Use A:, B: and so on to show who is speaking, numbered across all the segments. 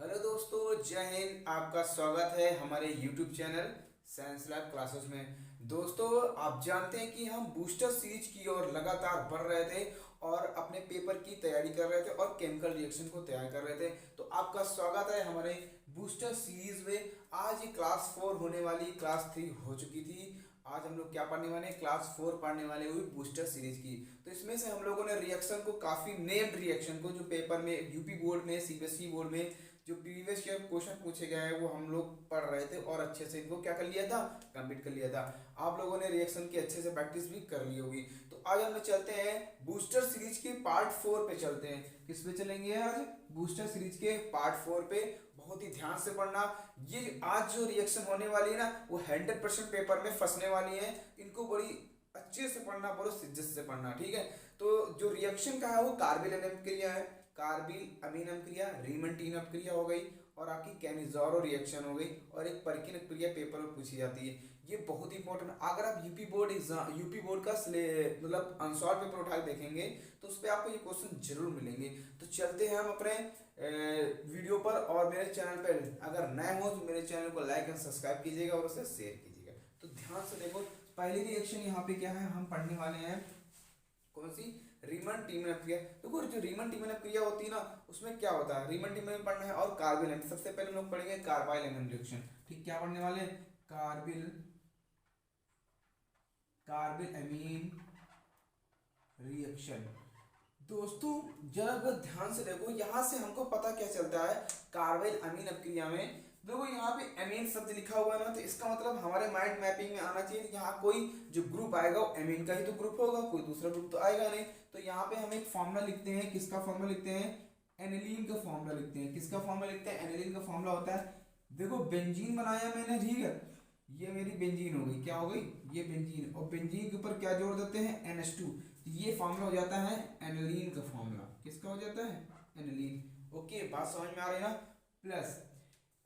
A: Hello दोस्तों, जय हिंद। आपका स्वागत है हमारे YouTube channel science lab classes में। दोस्तों, आप जानते हैं कि हम बूस्टर सीरीज की ओर लगातार बढ़ रहे थे और अपने पेपर की तैयारी कर रहे थे और केमिकल रिएक्शन को तैयार कर रहे थे। तो आपका स्वागत है हमारे बूस्टर सीरीज में। आज ये क्लास 4 होने वाली, क्लास 3 हो चुकी थी। आज हम लोग क्या पढ़ने वाले हैं, क्लास 4 पढ़ने वाले हुई बूस्टर सीरीज की। तो इसमें से हम लोगों ने रिएक्शन को, काफी नेम्ड रिएक्शन को, जो पेपर में यूपी बोर्ड में, सीबीएसई बोर्ड में जो प्रीवियस ईयर क्वेश्चन पूछे गए हैं वो हम लोग पढ़ रहे थे और अच्छे से इनको क्या कर लिया था, कंप्लीट कर लिया था। आप लोगों ने रिएक्शन की अच्छे से प्रैक्टिस भी कर ली होगी। तो आज हम चलते हैं बूस्टर सीरीज के पार्ट 4 पे चलते हैं। किस पे चलेंगे आज? बूस्टर सीरीज के पार्ट 4 पे। बहुत ही ध्यान से पढ़ना। ये आज जो रिएक्शन होने वाली है ना, वो 100% पेपर में फंसने वाली है। इनको बड़ी अच्छे से पढ़ना, बड़ो शिद्दत से पढ़ना, ठीक है। तो जो रिएक्शन का है वो कार्बिल एनएम क्रिया है, कार्बिल अमीन क्रिया, रीमंटीन अपक्रिया हो गई और आपकी कैनिज़ारो रिएक्शन हो गई, और एक परकिन क्रिया पेपर में पूछी जाती है। ये बहुत ही इंपॉर्टेंट। अगर आप UP board exam, UP board का मतलब अनसॉल्व पेपर उठा के देखेंगे तो उस पर आपको ये क्वेश्चन जरूर मिलेंगे। तो चलते हैं हम अपने वीडियो पर। और मेरे चैनल पर अगर नए हो तो मेरे चैनल को लाइक एंड सब्सक्राइब कीजिएगा और उसे शेयर कीजिएगा। तो ध्यान से देखो, पहली रिएक्शन यहाँ पे क्या है, हम पढ़ने वाले हैं कौन सी? रीमन टीमन क्रिया। देखो, जो रीमन टीमन क्रिया होती है ना, उसमें क्या होता है, रीमन टीमन पढ़ना है और कार्बिल एमिन। सबसे पहले हम लोग पढ़ेंगे कार्बाइल एमिन रिएक्शन। ठीक, क्या पढ़ने वाले हैं? Carbyl carbyl amine reaction. दोस्तों, जरा ध्यान से देखो, यहां से हमको पता क्या चलता है कार्बाइल अमीन अपक्रिया में। देखो, यहाँ पे एमीन शब्द लिखा हुआ है ना, तो इसका मतलब हमारे माइंड मैपिंग में आना चाहिए। यहाँ कोई जो ग्रुप आएगा वो एमीन का ही तो ग्रुप होगा, कोई दूसरा ग्रुप तो आएगा नहीं। तो यहाँ पे हम एक फॉर्मूला लिखते हैं। किसका फॉर्मूला लिखते हैं? एनिलीन का फॉर्मूला लिखते हैं। किसका फॉर्मूला लिखते हैं? एनिलीन का फॉर्मूला होता है, देखो बेंजीन बनाया मैंने, ठीक है। ये मेरी बेंजीन हो गई, क्या हो गई? ये बेंजीन। और बेंजीन के ऊपर क्या जोड़ देते हैं? NH2। तो ये फॉर्मूला हो जाता है एनिलीन का फॉर्मूला। किसका हो जाता है? एनिलीन। ओके, बात समझ में आ रही है ना? प्लस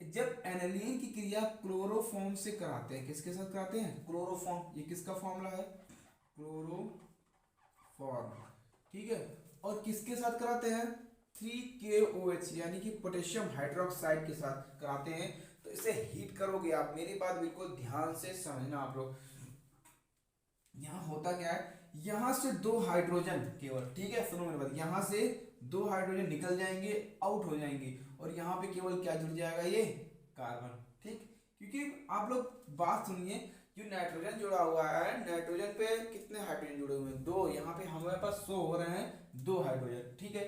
A: जब एनिलीन की क्रिया क्लोरोफॉर्म से कराते हैं, किसके साथ कराते हैं? क्लोरोफॉर्म। ये किसका फॉर्मूला है? क्लोरोफॉर्म, ठीक है। और किसके साथ कराते हैं? 3KOH यानी कि पोटेशियम हाइड्रोक्साइड के साथ कराते हैं। तो इसे हीट करोगे आप। मेरी बात बिल्कुल ध्यान से समझना आप लोग। यहाँ होता क्या है, यहाँ से दो हाइड्रोजन केवल, ठीक है, सुनो मेरी बात, यहाँ से दो हाइड्रोजन निकल जाएंगे, आउट हो जाएंगे, और यहाँ पे केवल क्या जुड़ जाएगा? ये कार्बन, ठीक। क्योंकि आप लोग बात सुनिए, जो नाइट्रोजन जुड़ा हुआ है, नाइट्रोजन पे कितने हाइड्रोजन जुड़े हुए हैं? दो। यहाँ पे हमारे पास शो हो रहे हैं दो हाइड्रोजन, ठीक है।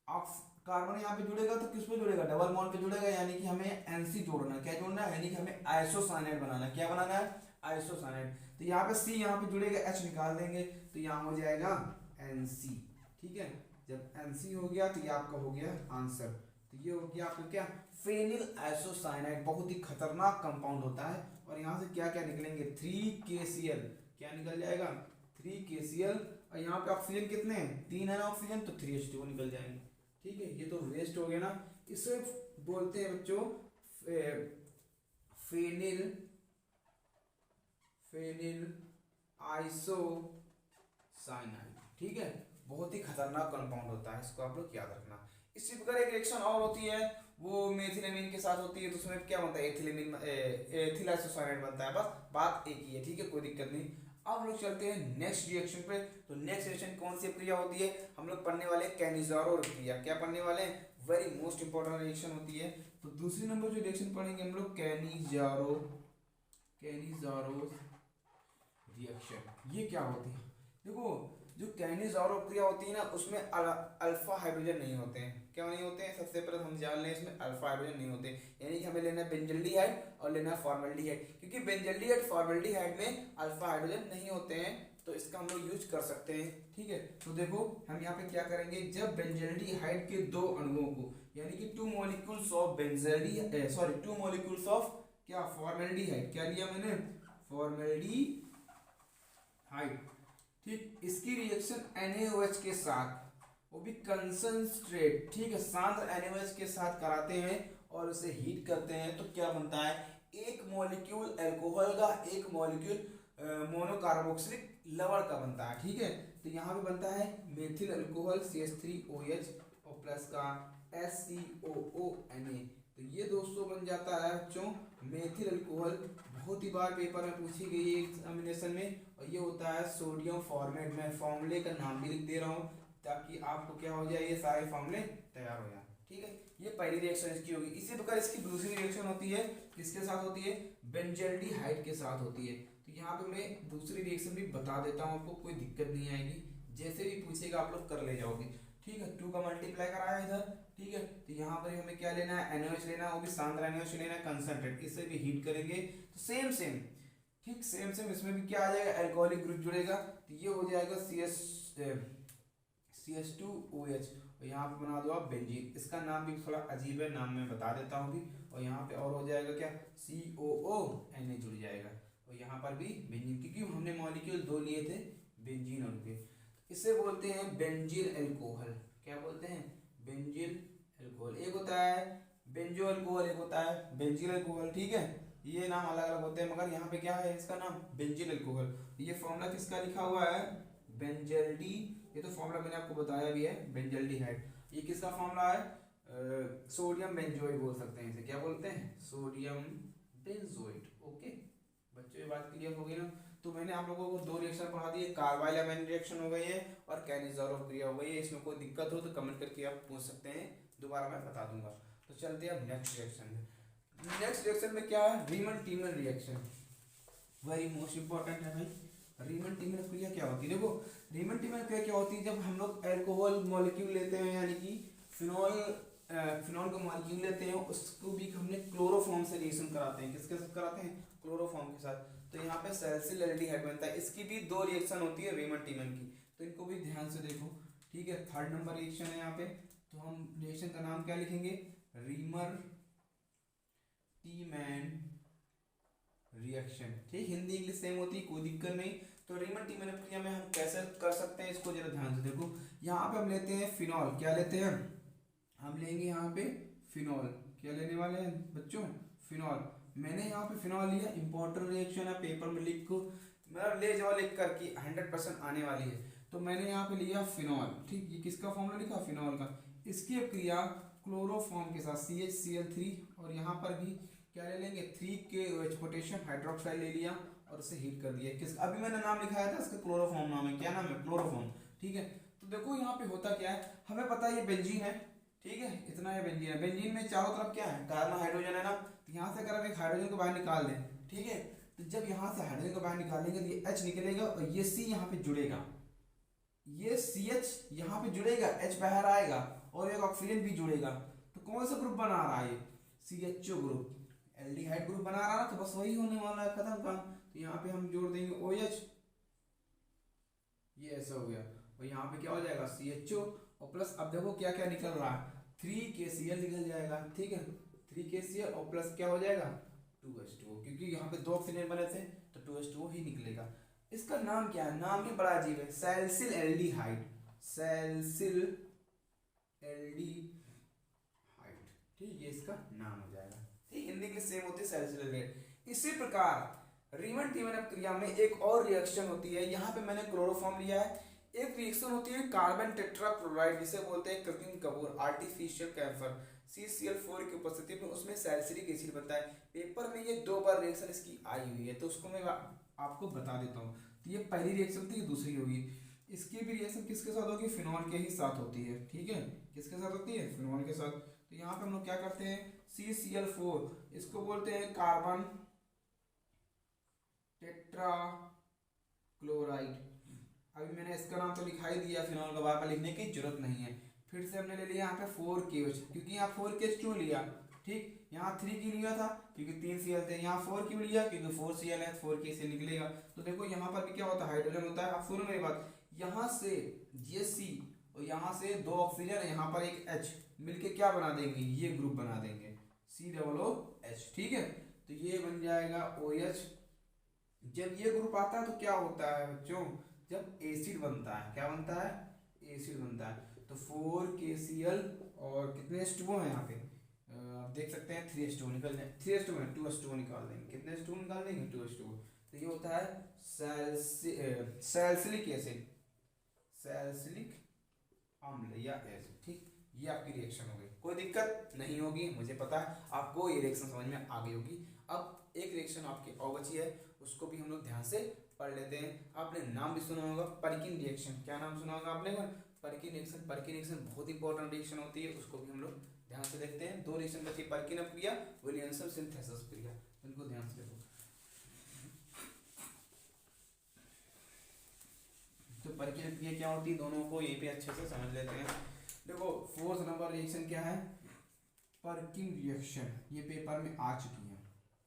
A: आप कार्बन यहाँ पे जुड़ेगा तो किस पे जुड़ेगा? डबल बॉन्ड पे जुड़ेगा, यानी कि हमें एनसी जोड़ना है। क्या जोड़ना है? यानी कि हमें आइसोसाइनाइड बनाना है। क्या बनाना है? आइसोसाइनाइड। तो यहाँ पे सी, यहाँ पे जुड़ेगा, एच निकाल देंगे तो यहाँ हो जाएगा एनसी, ठीक है। जब एनसी हो गया तो ये आपका हो गया आंसर। तो ये हो गया आपका क्या? Phenyl isocyanide. बहुत ही खतरनाक कंपाउंड होता है। और यहाँ से क्या क्या निकलेंगे? 3KCl। क्या निकल जाएगा? 3KCl। और यहाँ पे ऑक्सीजन कितने हैं? 3 है ना ऑक्सीजन, तो 3H2O निकल जाएंगे, ठीक है। ये तो वेस्ट हो गया ना। इसे बोलते हैं बच्चों फेनिल फेनिल आइसोसाइनाइड, ठीक है। बहुत ही खतरनाक कंपाउंड होता है, इसको आप लोग याद रखना। इसी प्रकार एक रिएक्शन और होती है, वो मेथिलेमीन के साथ होती है। तो उसमें क्या बनता है? एथिलेमीन, एथिल आइसोसाइनाइड बनता है। बस बात एक ही है, ठीक है, कोई दिक्कत नहीं। अब लोग चलते हैं नेक्स्ट रिएक्शन पे। तो नेक्स्ट रिएक्शन कौन सी क्रिया होती है? हम लोग पढ़ने वाले हैं कैनिज़ारो क्रिया। क्या पढ़ने वाले हैं? वेरी मोस्ट इंपॉर्टेंट रिएक्शन होती है। तो दूसरी नंबर जो रिएक्शन पढ़ेंगे हम लोग, कैनिज़ारो कैनिज़ारो रिएक्शन। ये क्या होती है? देखो, जो कैनिज़ारो क्रिया होती है ना, उसमें अल्फा हाइड्रोजन नहीं होते हैं। क्या नहीं होते हैं? सबसे पहले हम जान लें, इसमें अल्फा हाइड्रोजन नहीं होते। यानी कि हमें लेना है बेंजल्डिहाइड और लेना है फॉर्मल्डिहाइड। क्योंकि बेंजल्डिहाइड फॉर्मल्डिहाइड में अल्फा हाइड्रोजन नहीं होते हैं, तो इसका हम लोग यूज कर सकते हैं, ठीक है। तो देखो, हम यहाँ पे क्या करेंगे, जब बेंजल्डिहाइड के दो अणुओं को, यानी कि 2 मॉलिक्यूल्स ऑफ बेंजल्डी 2 मॉलिक्यूल्स ऑफ क्या? फॉर्मल्डिहाइड। क्या लिया मैंने? फॉर्मल्डिहाइड, ठीक। इसकी रिएक्शन NaOH के साथ, वो भी कंसंट्रेट, ठीक है, शांत NaOH के साथ कराते हैं और उसे हीट करते हैं। तो क्या बनता है? एक मॉलिक्यूल अल्कोहल का, एक मॉलिक्यूल मोनोकार्बोक्सिलिक लवण का बनता है, ठीक है। तो यहाँ पे बनता है मेथिल अल्कोहल CH3OH और प्लस का SCOONA। तो ये दोस्तों बन जाता है बच्चों मेथिल अल्कोहल। बहुत ही बार पेपर में पूछी गई है एग्जामिनेशन में। और ये होता है सोडियम फॉर्मेट। मैं फॉर्मूले का नाम भी लिख दे रहा हूँ ताकि आपको क्या हो जाए, ये सारे फॉर्मूले तैयार हो जाए। ठीक है, ये पहली रिएक्शन इसकी होगी। इसी प्रकार इसकी दूसरी रिएक्शन होती है, किसके साथ होती है, बेंजल्डिहाइड के साथ होती है। तो यहाँ पे मैं दूसरी रिएक्शन भी बता देता हूँ आपको, कोई दिक्कत नहीं आएगी, जैसे भी पूछेगा आप लोग कर ले जाओगे। ठीक है, 2 का मल्टीप्लाई कराया इधर। ठीक है, तो यहाँ पर हमें क्या लेना है, NaOH लेना है, वो भी सांद्र NaOH लेना है कंसंट्रेट। इसे भी हीट करेंगे तो सेम सेम, ठीक सेम सेम इसमें भी क्या आ जाएगा, एल्कोहलिक ग्रुप जुड़ेगा। तो ये हो जाएगा CH2OH। और यहाँ पे बना दो आप बेंजीन। इसका नाम भी थोड़ा अजीब है, नाम मैं बता देता हूँ भी। और यहाँ पे और हो जाएगा क्या, COONA जुड़ जाएगा। और यहाँ पर भी बेंजीन, क्योंकि हमने मॉलिक्यूल 2 लिए थे, बेंजीन और के। इसे बोलते हैं बेंजील अल्कोहल। क्या बोलते हैं, बेंजील अल्कोहल। एक होता है बेंजो अल्कोहल, एक होता है बेंजील अल्कोहल। ठीक है, ये नाम अलग अलग होते हैं, मगर यहाँ पे क्या है, इसका नाम बेंजील अल्कोहल। ये फॉर्मूला किसका लिखा हुआ है, बेंजल्डी। ये तो फॉर्मूला मैंने आपको बताया भी है, बेंजल्डिहाइड। ये किसका फॉर्मूला है, सोडियम बेंजोइड बोल सकते हैं इसे। क्या बोलते हैं, सोडियम बेंजोइड। ओके बच्चों, ये बात क्लियर हो गई ना। तो मैंने आप लोगों को 2 रिएक्शन पढ़ा दिए, कार्बाइल अमीन रिएक्शन हो गई है और कैनिज़ारोव क्रिया हो गई है। इसमें कोई दिक्कत हो तो कमेंट करके आप पूछ सकते हैं, दोबारा मैं बता दूंगा। तो चलते हैं अब नेक्स्ट रिएक्शन में। नेक्स्ट रिएक्शन में क्या है, रीमन टीमन रिएक्शन। वेरी मोस्ट इंपॉर्टेंट है भाई। रीमन टीमन क्रिया क्या होती है, देखो रीमन टीमन क्रिया क्या होती है, जब हम लोग अल्कोहल मॉलिक्यूल लेते हैं, यानी कि फिनॉल फिनॉल का मॉलिक्यूल लेते हैं, उसको भी हमने क्लोरोफॉर्म से रिएक्शन कराते हैं। किसके साथ कराते हैं, क्लोरोफॉर्म के साथ। तो यहाँ पे सैलिसिल एल्डिहाइड बनता है। इसकी भी 2 रिएक्शन होती है रीमन टीमन की, तो इनको भी ध्यान से देखो। ठीक है, 3rd नंबर रिएक्शन है यहाँ पे। तो हम रिएक्शन का नाम क्या लिखेंगे, रीमर टीमैन रिएक्शन। ठीक, हिंदी इंग्लिश सेम होती है, कोई दिक्कत नहीं। तो रीमन टीमैन क्रिया में हम कैसे कर सकते हैं, इसको जरा ध्यान से देखो। यहाँ पे हम लेते हैं फिनॉल। क्या लेते हैं, हम लेंगे यहाँ पे फिनॉल। क्या लेने वाले हैं बच्चों, फिनॉल। मैंने यहाँ पे फिनॉल लिया, इंपॉर्टेंट रिएक्शन है, पेपर में लिख को मतलब ले जाओ लिख कर कि 100% आने वाली है। तो मैंने यहाँ पे लिया फिनॉल। ठीक, ये किसका फॉर्मूला लिखा, फिनॉल का। इसकी अब क्रिया क्लोरोफॉर्म के साथ CHCl3, और यहाँ पर भी क्या ले लेंगे, 3KOH पोटेशियम हाइड्रोक्साइड ले लिया और उसे हीट कर दिया। किस, अभी मैंने नाम लिखाया था, इसका क्लोरोफॉर्म नाम है। क्या नाम है, क्लोरोफॉर्म। ठीक है, तो देखो यहाँ पे होता क्या है, हमें पता है ये बेंजीन है। ठीक है, इतना है बेंजीन है। बेंजीन में चारों तरफ क्या है, कार्बन हाइड्रोजन है ना। तो यहाँ से अगर हम एक हाइड्रोजन को बाहर निकाल दें, ठीक है, तो जब यहाँ से हाइड्रोजन को बाहर निकालेंगे तो ये H निकलेगा और ये C यहाँ पे जुड़ेगा, ये CH यहाँ पे जुड़ेगा, H बाहर आएगा और एक ऑक्सीजन भी जुड़ेगा। तो कौन सा ग्रुप बना रहा है, ये CHO ग्रुप, एल्डिहाइड ग्रुप बना रहा है ना। तो बस वही होने वाला है, खत्म काम। तो यहाँ पे हम जोड़ देंगे OH, ये ऐसा हो गया। और यहाँ पे क्या हो जाएगा, CHO और प्लस, अब देखो क्या क्या निकल रहा है, 3KCl निकल जाएगा। ठीक है, 3KCl और प्लस क्या हो जाएगा, 2H2O, क्योंकि यहाँ पे 2 ऑक्सीजन बने थे तो 2H2O ही निकलेगा। इसका नाम क्या है, नाम भी बड़ा अजीब है, सैलिसिल एल्डिहाइड। Salicyl aldehyde. ठीक, ये इसका नाम हो जाएगा। ठीक, हिंदी के सेम होती है, सैलिसिल एल्डिहाइड। इसी प्रकार रीमन टीमन क्रिया में एक और रिएक्शन होती है। यहाँ पे मैंने क्लोरोफॉर्म लिया है। एक रिएक्शन होती है कार्बन टेट्राक्लोराइड, जिसे बोलते हैं कृत्रिम कपूर, आर्टिफिशियल कैम्फर, CCl4 की उपस्थिति में उसमें सैलिसिलिक एसिड बनता है। पेपर में ये 2 बार रिएक्शन इसकी आई हुई है, तो उसको मैं आपको बता देता हूँ। तो ये पहली रिएक्शन थी, दूसरी होगी। इसकी भी रिएक्शन किसके साथ होगी, फिनॉल के ही साथ होती है। ठीक है, किसके साथ होती है, फिनॉल के साथ। तो यहाँ पे हम लोग क्या करते हैं, CCl4, इसको बोलते हैं कार्बन टेट्राक्लोराइड। अभी मैंने इसका नाम तो लिखा ही दिया, फिनॉल का बार बार लिखने की जरूरत नहीं है। फिर से हमने ले लिया यहाँ पे 4KOH, क्योंकि यहाँ 4KOH क्यों लिया, ठीक, यहाँ 3 क्यों लिया था, क्योंकि 3 Cl थे। यहाँ 4 क्यों लिया, क्योंकि 4Cl है, 4KCl निकलेगा। तो देखो यहाँ पर भी क्या होता है, हाइड्रोजन होता है। अब सुनो मेरी बात, यहाँ से ये C और यहाँ से 2 ऑक्सीजन, यहाँ पर एक H मिलके क्या बना देंगे, ये ग्रुप बना देंगे, COOH। ठीक है, तो ये बन जाएगा OH। जब ये ग्रुप आता है तो क्या होता है बच्चों, जब एसिड बनता है, क्या बनता है, एसिड बनता है। तो 4KCl और कितने H2O है यहाँ पे, आप देख सकते हैं 3H2O निकल जाए, 3H2O है, 2H2O निकाल देंगे। कितने H2O निकाल देंगे, 2H2O। तो ये होता है सैलिसिलिक एसिड, सैलिसिलिक अम्ल या एसिड। ठीक, ये आपकी रिएक्शन हो गई, कोई दिक्कत नहीं होगी, मुझे पता है आपको ये रिएक्शन समझ में आ गई होगी। अब एक रिएक्शन आपकी और बची है, उसको भी हम लोग ध्यान से पढ़ लेते हैं। आपने नाम भी सुना होगा परकिन रिएक्शन, क्या नाम सुना होगा आपने? परकिन रिएक्शन। परकिन रिएक्शन बहुत इंपॉर्टेंट रिएक्शन होती है, उसको भी हम लोग ध्यान से देखते हैं। दो रिएक्शन बची, परकिन अपक्रिया, विलियमसन सिंथेसिस क्रिया, इनको ध्यान से देखो। तो परकिन अपक्रिया क्या होती है, दोनों को यहीं पे अच्छे से समझ लेते हैं। देखो फोर्थ नंबर रिएक्शन क्या है, परकिन रिएक्शन। ये पेपर में आ चुकी है,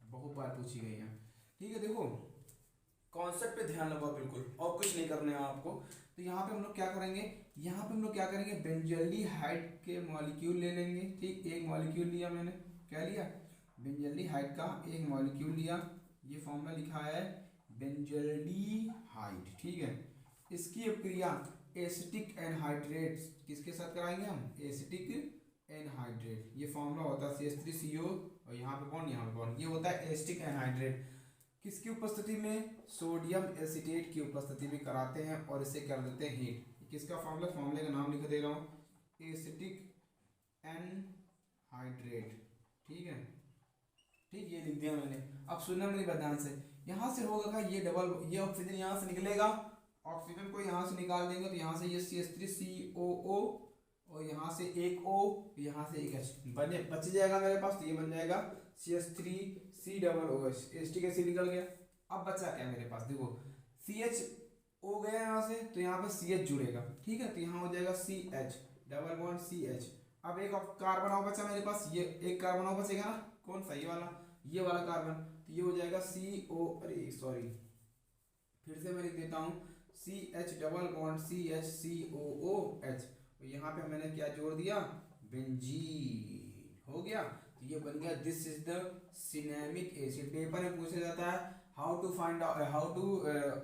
A: बहुत बार पूछी गई है, ठीक है। देखो कॉन्सेप्ट पे ध्यान लगाओ बिल्कुल, और कुछ नहीं करना है आपको। तो यहाँ पे हम लोग क्या करेंगे, यहाँ पे हम लोग क्या करेंगे, बेंजल्डिहाइड के मॉलिक्यूल ले लेंगे, ठीक। एक मॉलिक्यूल लिया मैंने, क्या लिया, बेंजल्डिहाइड का एक मॉलिक्यूल लिया, ये फॉर्मूला लिखा है बेंजल्डिहाइड, ठीक है। इसकी अपक्रिया एसिटिक एनहाइड्रेट किसके साथ कराएंगे हम, एसिटिक एनहाइड्रेट। ये फॉर्मूला होता है CH3CO और यहाँ पे कौन, यहाँ पे कौन, ये होता है एसिटिक एनहाइड्रेट। किसकी उपस्थिति में, सोडियम एसिटेट की उपस्थिति में कराते हैं और इसे कर देते हैं हीट। किसका फॉर्मूला, फॉर्मूले का नाम लिख दे रहा हूँ, एसिटिक एनहाइड्रेट, ठीक है, ठीक, ये लिख दिया मैंने। अब सुनना मेरी बात ध्यान से, यहाँ से होगा ये डबल, ये ऑक्सीजन यहाँ से निकलेगा, ऑक्सीजन को यहाँ से निकाल देंगे तो यहाँ से ये CH3COO और यहाँ से एक O, यहाँ से एक H बच जाएगा मेरे पास, तो ये बन जाएगा CH3COOH, एसिटिक एसिड निकल गया। अब बचा क्या मेरे पास, देखो CH O गया यहाँ से, तो यहाँ पे CH जुड़ेगा, ठीक है, तो यहाँ हो जाएगा CH डबल बॉन्ड CH। अब एक कार्बन और बचा मेरे पास, ये एक कार्बन और बचेगा ना, कौन सा, ये वाला कार्बन, तो ये हो जाएगा CO, अरे सॉरी फिर से मैं लिख देता हूँ, CH double bond CH COOH। तो यहाँ पे मैंने क्या जोड़ दिया, बेंजीन, हो गया। तो ये बन गया, this is the cinnamic acid. Paper में पूछा जाता है how to find how to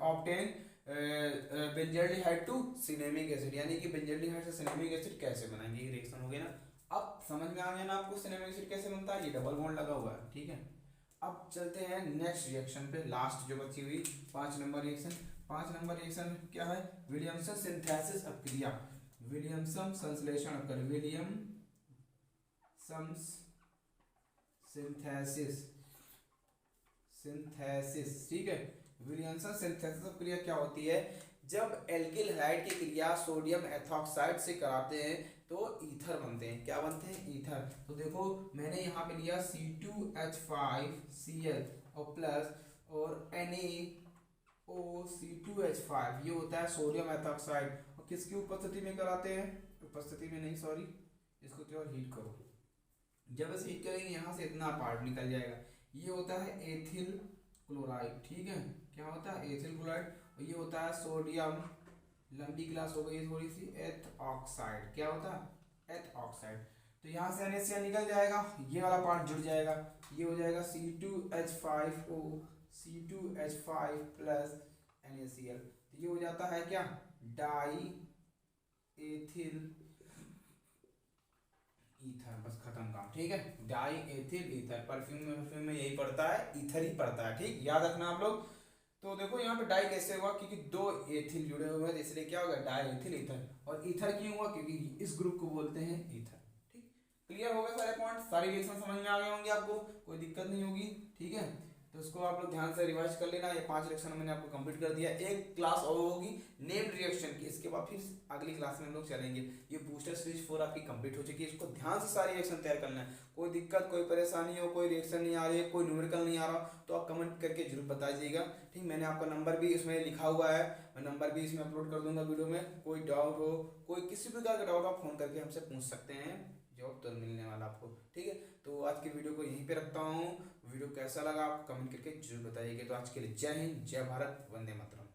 A: obtain benzaldehyde to cinnamic acid, यानी कि बेंजल्डिहाइड से सिनेमिक एसिड कैसे बनाएंगे, ये रिएक्शन हो गया ना। अब समझ में आ गया ना आपको सिनेमिक एसिड कैसे बनता है, ये डबल बॉन्ड लगा हुआ है, ठीक है। अब चलते हैं नेक्स्ट रिएक्शन पे, लास्ट जो बची हुई 5 नंबर रिएक्शन। 5 नंबर रिएक्शन क्या है, विलियमसन सिंथेसिस अपक्रिया, विलियमसन संश्लेषण अपक्रिया, विलियमसन सिंथेसिस, ठीक है। विलियमसन सिंथेसिस अपक्रिया क्या होती है, जब एल्किल हैलाइड की क्रिया सोडियम एथॉक्साइड से कराते हैं तो ईथर बनते हैं, क्या बनते हैं, ईथर। तो देखो मैंने यहाँ पे लिया C2H5Cl और प्लस और NaOC2H5, ये होता है सोडियम एथॉक्साइड। और किसकी उपस्थिति में कराते हैं, उपस्थिति में नहीं सॉरी, इसको थोड़ा हीट करो, जब इसे हीट करेंगे यहाँ से इतना पार्ट निकल जाएगा, ये होता है एथिल क्लोराइड, ठीक है, क्या होता है, एथिल क्लोराइड। और ये होता है सोडियम, लंबी क्लास हो गई थोड़ी सी, एथ ऑक्साइड, क्या होता है, एथ ऑक्साइड। तो यहाँ से NaCl निकल जाएगा, ये वाला पार्ट जुड़ जाएगा, ये हो जाएगा C2H5O, C2H5 प्लस NaCl। तो ये हो जाता है क्या, डाई एथिल ईथर, बस खत्म काम, ठीक है। डाई एथिल ईथर, परफ्यूम में यही पड़ता है, ईथर ही पड़ता है, ठीक, याद रखना आप लोग। तो देखो यहाँ पे डाई कैसे हुआ, क्योंकि 2 एथिल जुड़े हुए हैं, इसलिए क्या होगा, डाई एथिल ईथर। और ईथर क्यों हुआ, क्योंकि इस ग्रुप को बोलते हैं ईथर, ठीक। क्लियर हो गया सारे पॉइंट, सारी रिएक्शन समझ में आ गए होंगे आपको, कोई दिक्कत नहीं होगी, ठीक है। तो इसको आप लोग ध्यान से रिवाइज कर लेना, ये 5 रिएक्शन मैंने आपको कंप्लीट कर दिया। एक क्लास और होगी नेम्ड रिएक्शन की, इसके बाद फिर अगली क्लास में हम लोग चलेंगे। ये बूस्टर सीरीज 4 आपकी कंप्लीट हो चुकी है, इसको ध्यान से सारी रिएक्शन तैयार करना है। कोई दिक्कत, कोई परेशानी हो, कोई रिएक्शन नहीं आ रही है, कोई न्यूमेरिकल नहीं आ रहा, तो आप कमेंट करके जरूर बताइएगा, ठीक। मैंने आपका नंबर भी इसमें लिखा हुआ है, मैं नंबर भी इसमें अपलोड कर दूंगा वीडियो में। कोई डाउट हो, कोई किसी प्रकार का डाउट आप फोन करके हमसे पूछ सकते हैं, जवाब तुरंत मिलने वाला आपको, ठीक है। तो आज की वीडियो को यहीं पे रखता हूँ। वीडियो कैसा लगा आप कमेंट करके जरूर बताइएगा। तो आज के लिए जय हिंद, जय भारत, वंदे मातरम।